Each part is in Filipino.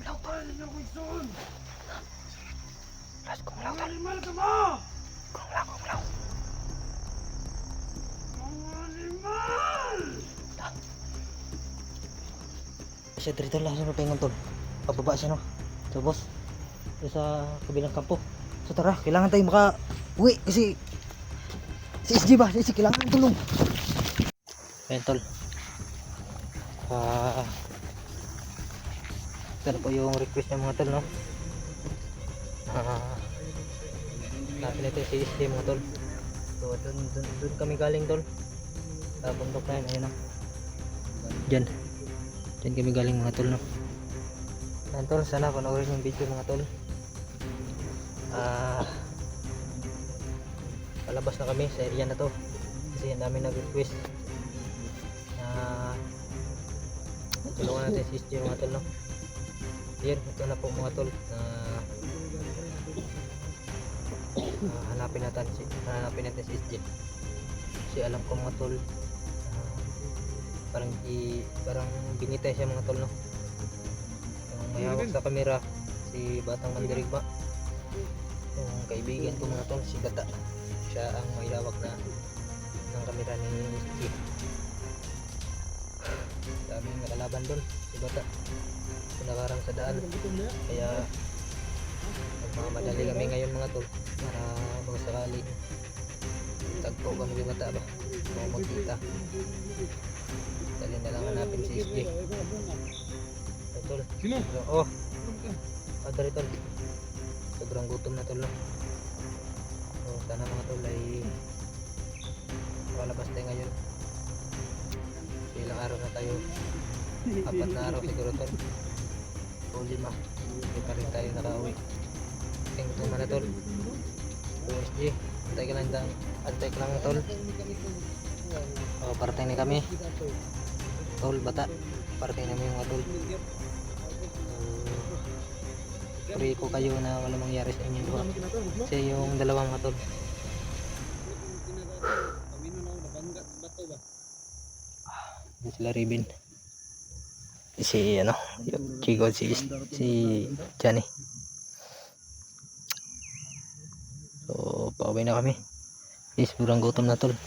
kumlaw tol. Las kumlaw tol. Kumlaw. Siya dito lang sa paingon tol. Pababa siya no. So boss. Sa kabilang kampo. So tara, kailangan tayo maka-uwi kasi si SG ba? Si SG kailangan ng tulong. Ayan tol. Ito po yung request ng mga tol no. Natin ito si SG mga tol. So dun kami galing tol. Sa bundok na yun, ayun no. Diyan kami galing mga tol no. Ayan tol, sana panoorin yung video mga tol. Palabas na kami sa area na to kasi ang dami nag-request na tulungan natin si SG mga tol no. Yun, ito na po mga tol na hanapin natin si SG kasi alam ko mga tol parang binitay siya mga tol no. Yung may hawak sa camera si Batang Mandirigma, yung kaibigan ko mga tol si Bata, siya ang may hawak na ng camera ni SG. Daming nakalaban doon si Bata, pinakarang sa daan kaya magmamadali kami ngayon mga tol para baka sakali tagpo kami ni Bata ba o magkita, dali na lang hanapin si SG. Tol, oh adari tol, sobrang gutom na tol no. So sana mga tol ay makalabas tayo ngayon. So, ilang araw na tayo, 4 na araw siguro tol o 5, hindi pa rin tayo nakauwi. Tingin gutom na tol. So SG, antay ka lang tol. Parating na kami tol. Bata, parating namin yung mga tol. Pray ko kayo na wala mangyari sa inyo dua. Kasi yung dalawang mga tol sila Ribin, si ano Chico, si Johnny. So pauwi na kami. Sobrang gutom na tol.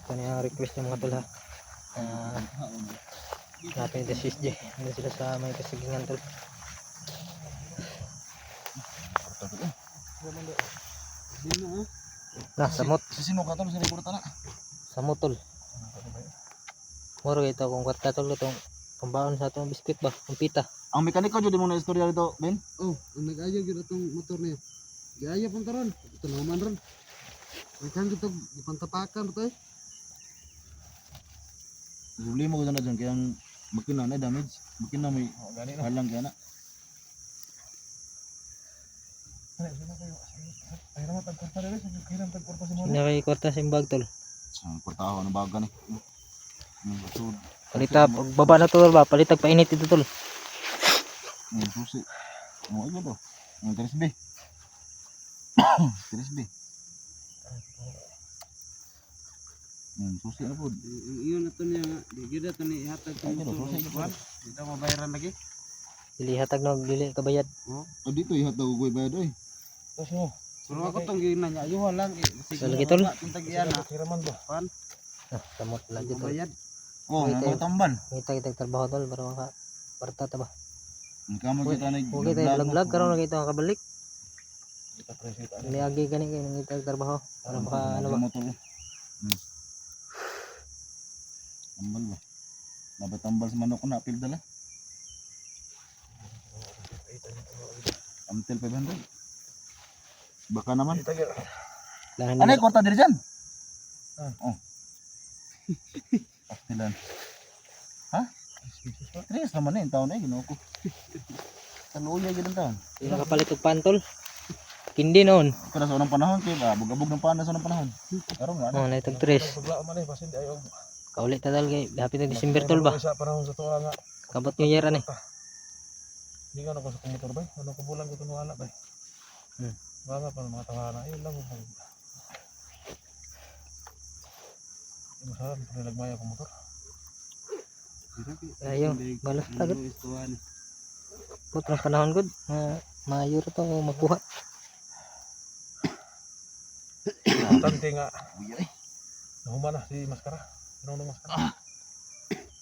Kanya request ng mga tol ha. Hanapin ito si SG. Ano sila sa may kasigingan tol. Nah, samot. Sino ka tol sa likod na? Samot tol. Moro ito kung kwarta tol itong pambaon sa atong biskwit ba, kumpita. Ang mekaniko jud mo na istorya dito, Ben? Oh, ang nag-ayaw gyud atong motor niya. Giaya pang karon. Ito naman ron. Kan kita ipantapakan to eh. Problema ko na dyan kaya ang makina na damage. Makina may halang kaya na. Nakay kwarta sa imbag tol. Sa kwartaho ng baga ni. Palita baba na tol ba, palitag painit ito tol. Susi. Ano ito to? Ang teres B. Teres B. Susi na po. Iyon ato niya nga. Di gyud ato ni ihatag sa motor. Di na mabayaran lagi. Dili hatag no, dili kabayad. Oh, dito ihat daw ko bayad oy. Pero ako tong ginanya ayuhan lang. So lagi tol. Tintagian na. Kiraman ba? Pan. Samot lang dito. Bayad. Oh, Wait, mga tamban. Kita trabaho tol para maka kwarta ta ba. Kamo kita na Okay tayo vlog karon na kita makabalik. Niagi gani kay ngita trabaho para maka ano ba. Tambal ba? Dapat tambal sa manok ko na apil dala. Amtel 500. Baka naman. Ano yung kwarta diri dyan? Oh. Pastilan. Ha? 3 naman yung taon ginoo ko. Taluya yun ang taon. Hindi nakapalit og pantol. Kindi noon. Pero sa unang panahon, kaya abog-abog ng panas sa unang panahon. Karoon nga. Oh, naitag 3. Kaulit ta dal kay hapit na December tol ba. Kabot New Year ani. Hindi ka ako sa kumotor ba? Ano ko bulan ko tunuhala ba? Baka pa mga tangana. Ayun lang. Masarap na nagmaya ko motor. Ayo, balas tagot. Putrang panahon gud. Maayo ra to makuha. Tante nga. Nahuman na si Maskara. Pinong Maskara.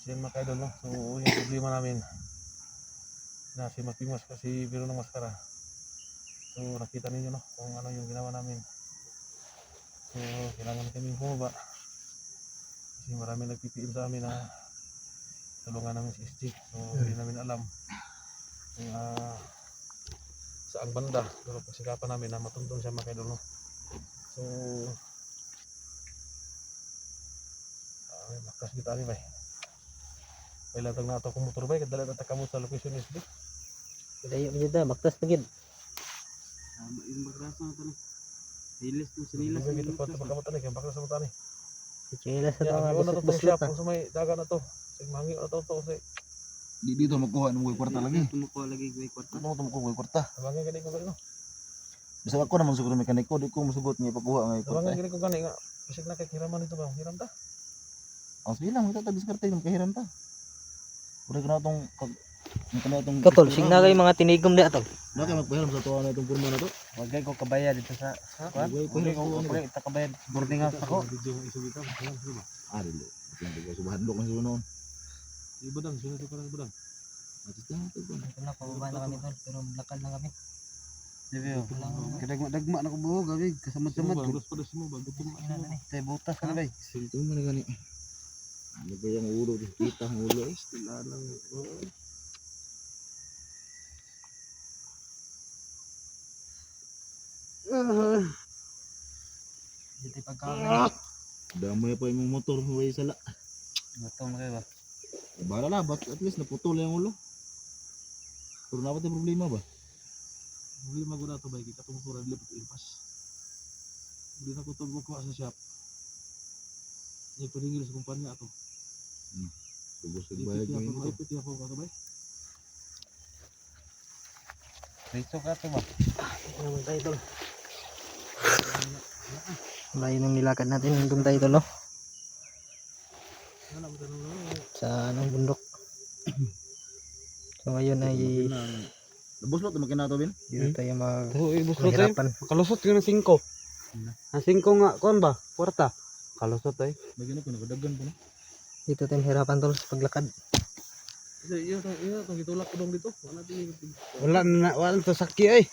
Siya mga kaidol, no? So, yung problema namin na si Matimas kasi Pinong Maskara. So, nakita ninyo, no? Kung ano yung ginawa namin. So, kailangan kami bumaba. Kasi marami nagpipiin sa amin na tulungan namin si SG. So, hindi namin alam kung saan banda. Pero pagsikapan namin na matuntun siya mga kaidol, no? So, makas kita ni bay. Kailan na ito kung motor bay, kadala na takamot sa location SG. Dayo mo jud baktas na gid. Yung magrasa na ito na. Hilis mo sinilas. Hindi kita pa takamot ni, kaya bakla sa mata ni. Chela sa Ya, mga ano na to buslut shop, kung sa may daga na to. Sig mangi na to sa Di dito magkuha ng mga kwarta lagi. Tumukuha lagi ng kwarta. Ano tumukuha ng kwarta? mangi gani ko gani no. Bisa ako naman siguro mekaniko, di ko musugot niya pagkuha ng kwarta. Mangi gani ko gani nga. Bisig na kay kiraman ito ba? Hiram ta. Ang sige lang, kita tabiskarte ng kahiram ta. Pura ka na itong Katol, sing na kay mga tinigom di atol. na kayo magpahiram sa tuwa na itong purma na to. Wag kay ko kabaya dito sa Huwag pahiram ko. ita kabaya boarding house ako. Video mo isog ito. Ah, dili. Hindi ko subahan dok na siguro noon. Ibadang sino to parang ibadang. Atis na ito ko. Ito na pababa na kami tol, pero lakad lang kami. Kadagma na ko buhog gabi kasamad-samad. Gusto pa mo ba? Gusto mo. Tay butas na bay. Ito mo na gani. Ano ba yung ulo? Kita ang ulo eh. Stila lang. Dito pagkaon. Damay pa yung motor mo ay sala. Gutom kayo ba? Bahala na, at least naputol yung ulo. Pero dapat yung problema ba? Problema ko na ito ba? Kita tumutura lipat impas. Hindi na ko ito bukuha sa shop. Hindi ko ringil sa kumpanya ito. Subos yung bayad mo yun. Ipit niya po ka ba? Riso ka to ba? Naman tayo tol. Layo ng nilakad natin nandun tayo tol no? Ano mo tanong lang? Sa anong bundok. So ngayon ay Nabuslot naman kinato bin? dito tayo Buslot tayo. mahirapan. Kalusot ka ng 5. Ang 5 nga kuan ba? Kwarta. Kalusot tayo. Bagyan ako, nagadagan po na. Dito tayo mahirapan tol sa paglakad. Kasi iya itong gitulak ko dong dito. Wala to sakki ay.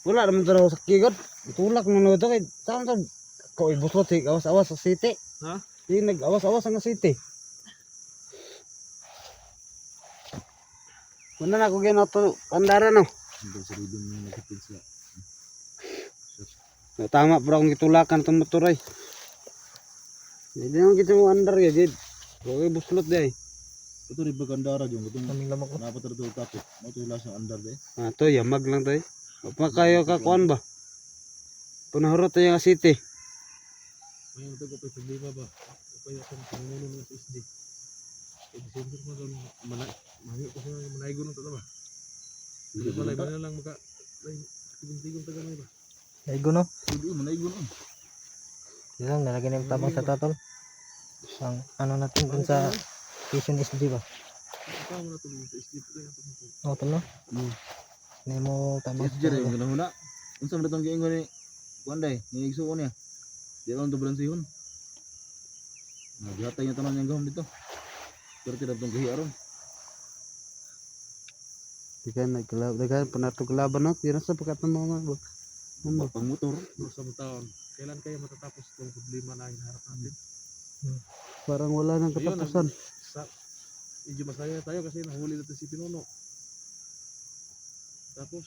Wala naman to sakki god. Itulak mo na ito kay saan to? Ko ibuslot si awas-awas sa city. Ha? Yung nag-awas-awas ang city. Muna na ko ginato pandara no. Hanggang sa ribon yung nakitid siya. Tama pero akong gitulakan itong motor ay. Hindi naman kita mo andar ya gid. Okay buslot di ay. Ito rin bagandara dyan. Itong Kaming lamok ko. napat rin ito tapos. Matula siyang andar deh. To yamag lang tayo. Pa kayo ka kuan ba? Punahurot tayo nga city. May ito ko pa problema ba? Kaya sa pangulo ng SSD. Kaya December mo doon manay ko siya manaygo ng tala ba? Hindi malay ba na lang maka tigong taga may ba? Daigo no? Hindi, manaygo na. Yun lang, nalagyan yung tabang sa tatol. Ang ano natin dun sa station SD ba? Ikaw mo na tulong sa SSD ko ito. O tol no? Hindi mo tabang Yes, Jerry, yung ganahuna. Unsa man itong giingon ni Kuanday, ni Igsuon niya. Di lang ito balansihon. Dihatay niya tanan niyang gahom dito. Pero tidak itong gahi aron. Dagan panato kalaban no. Tira sa pagkat ng mga Pang motor. Sa taon. Kailan kaya matatapos itong problema na hinaharap natin? parang wala nang Ayun, katapusan. Medyo masaya tayo kasi nahuli natin si Pinuno. Tapos,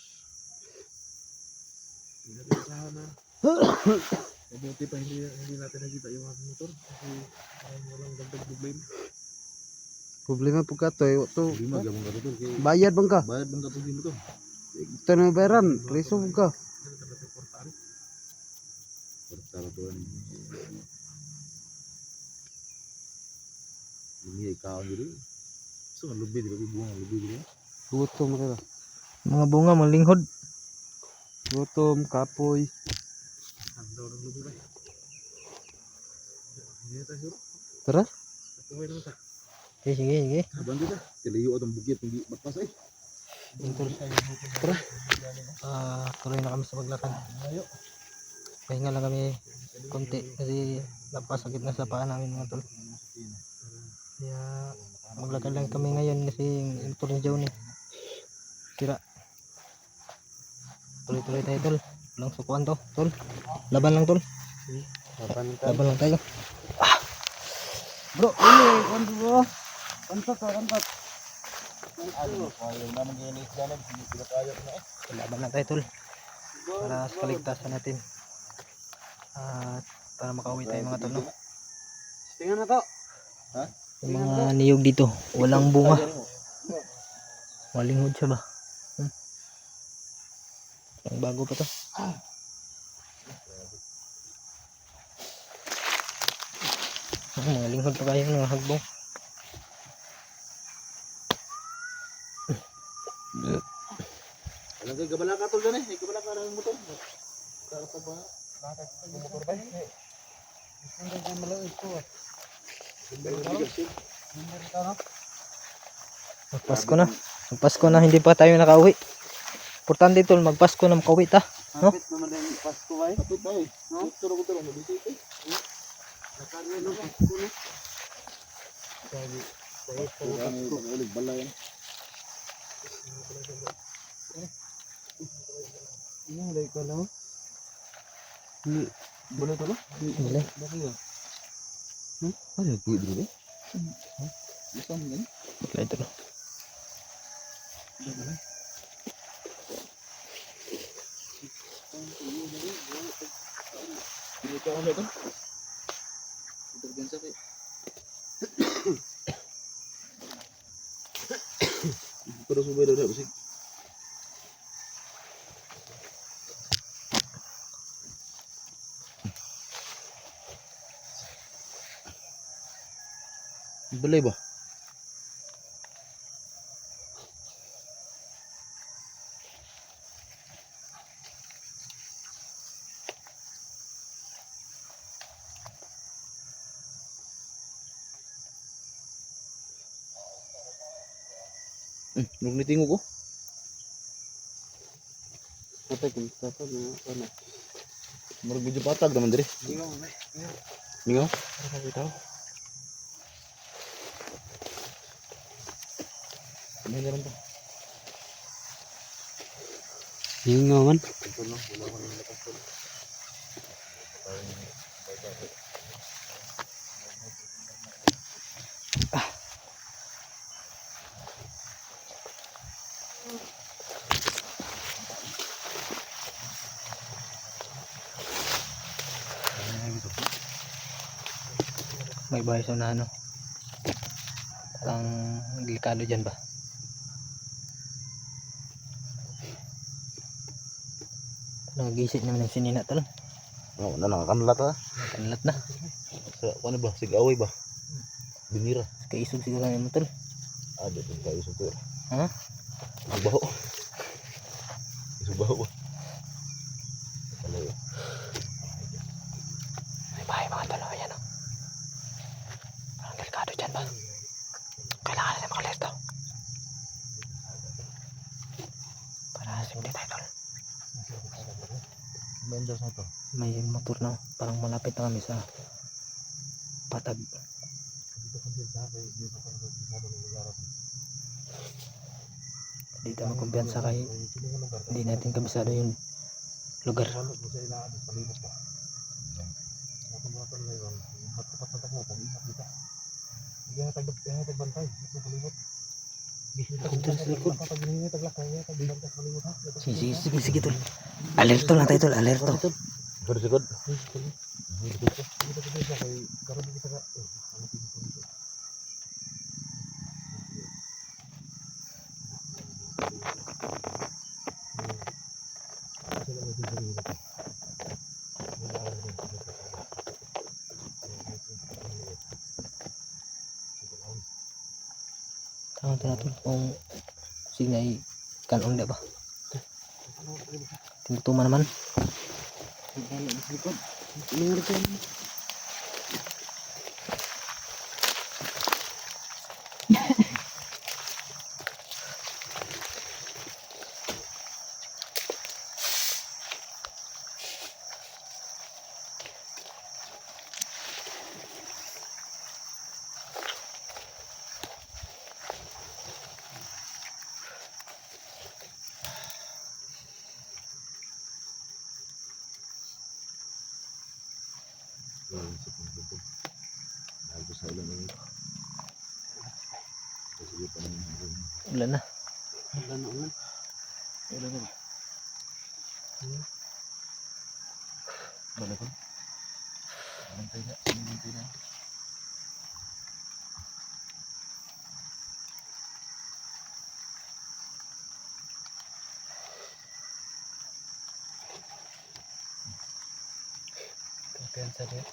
hindi natin usahan na. Mabuti pa hindi natin nakita yung aking motor kasi walang dagdag problema. Problema po ka to. To Lima gamang ka dito. Kaya bayad bang ka? bayad bang katong dito. Ito na bayaran. Preso po ka. Hindi natin natin portaan. Pertara tuan. Ini ikaw diri. So lebih di bunga lebih diri. Gutom ka. mga bunga malinghod. Gutom, kapoy. Ang daw ng lubi ba? Hindi tayo suro. Tara. Kuhay naman ta. Sige, sige, sige. Abang kita. Tiliyo atong bukit tinggi batas ay. Yun, tol. Tara. Tuloy na kami sa paglakad. Pahinga lang kami konti kasi napasakit na sa paa namin mga tol. Kaya maglakad lang kami ngayon kasi yung motor ni Johnny tira. Tuloy-tuloy tayo tol. Walang sukuan to tol. Laban lang tol. Laban lang tayo. Bro, ini bro. Kantot. Laban lang tayo tol. Para sa kaligtasan natin. At para makauwi tayo mga tol. No? Tingnan na to. Yung mga niyog dito, walang bunga. Malinghod siya ba? Ang bago pa to. Mga linghod pa kayo ng hagbong. Alam kayo, gabala ka tol dyan eh. Gabala ka ng motor. Kakasag ba? Motor ba? Hindi ko malayo ito. Magpasko na. Magpasko na, hindi pa tayo nakauwi. Importante tol, magpasko na makauwi ta. No? Kapit naman din Pasko ay. Kapit tayo. No? Turo. Mabisip eh. Nakagano ng Pasko na. Sabi. Pag-ulig bala yan. Ano dai ko lang? Boleh tolo? Boleh. Bakit ya? Ada kuit dulu eh. Bisa kan? Bakla ito. Ini kau ada kan? Terbiasa kayak. Terus ubah dah apa sih? Boleh ba? Nung nitingo ko. Kapit kung tapos na ano. Murag medyo patag naman diri. Mingaw? Ano bitaw? May naman to. Hingaw man. May bahay sa na ano. Parang delikado dyan ba? Nagising naman ng sinina tol. Oh, na nakakanlat ha. Kanlat na. Sa ano ba? Sig-away ba? Binira. Kaisog siguro namin tol. Ada tuh kayu super. Ha? Baho. Baho. Kalau ya. May bahay mga tol. Ayan o. Parang delikado dyan ba? Kailangan natin makalerto. Para hindi tayo tol. Mendas na to. May motor na parang malapit na kami sa patag. Hindi tayo magkumpiyansa kay hindi natin kabisado yung lugar. Sige tol. Alerto lang tayo tol, alerto. Bersikot. Tama tol kung sinay kanon ba? Tingtuma naman. isip ng tubig. Dahil ko sa ulan eh. Sige pa naman ang Ulan na. Ulan na ulan. ulan na ba? Balik ko. Bantay na. Bantay na. Kumpiyansa din.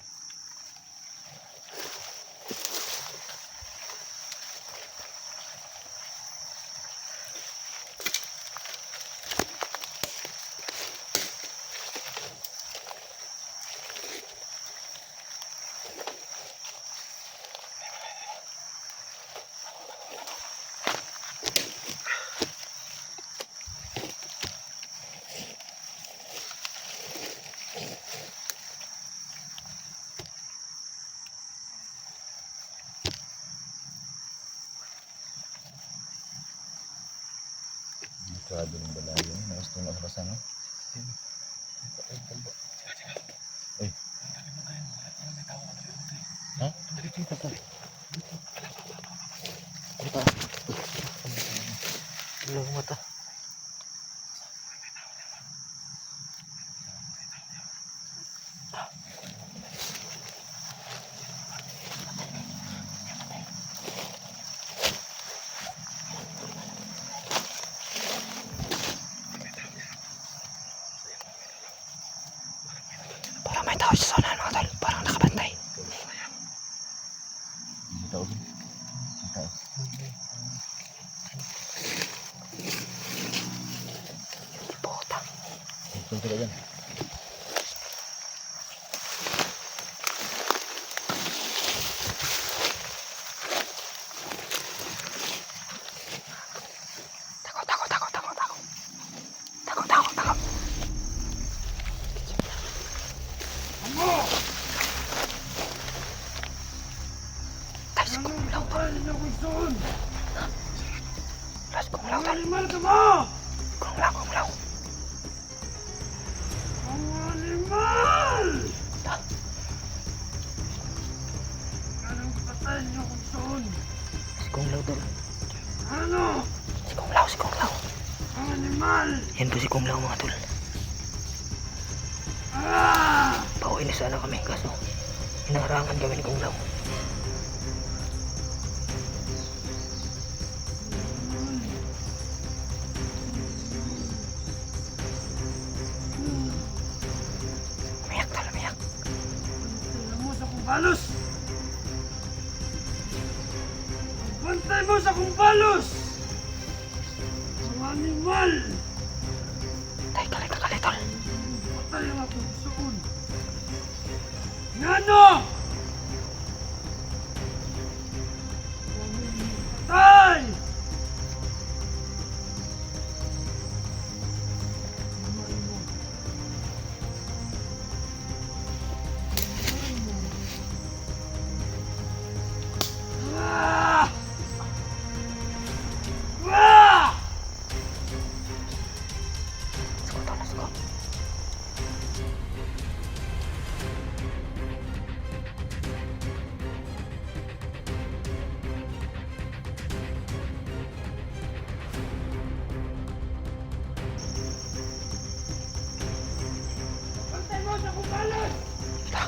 Grabe ng balayo. Gusto nga sa no? Uy. Ha? Ulang mata. Parang may tao sa zona mga tol. Parang nakabantay. Hindi tao. Hindi tao. Puta. Punta ka dyan. Takot, takot, takot, takot, takot. Takot, takot, takot. Tay, si Kumlaw to. Las Kumlaw to. Kumlaw, Kumlaw. Si Kumlaw to. Si Kumlaw, si Kumlaw. Yan po si Kumlaw mga tol. Pauwi na sana kami kaso hinaharangan kami ni Kumlaw. Umiyak tol, umiyak. Bantay mo sa kumbalos! Mga animal! Tay, kalit ka kalit tol. Patay ang akong suon! Ngano! Patay! Ah! Ah! Suko tol, suko. Bantay mo sa kumbalos! Ta.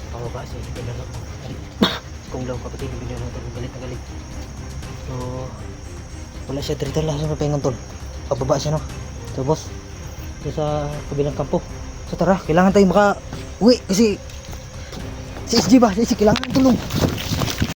Pababa siya, si Kumlaw. Si Kumlaw kapatid, hindi na tol, galit na galit. So, wala siya dito lang sa papahingan tol. Pababa siya no. So boss, ito sa kabilang kampo. So tara, kailangan tayong maka uwi kasi si SG ba? Si SG kailangan ng tulong.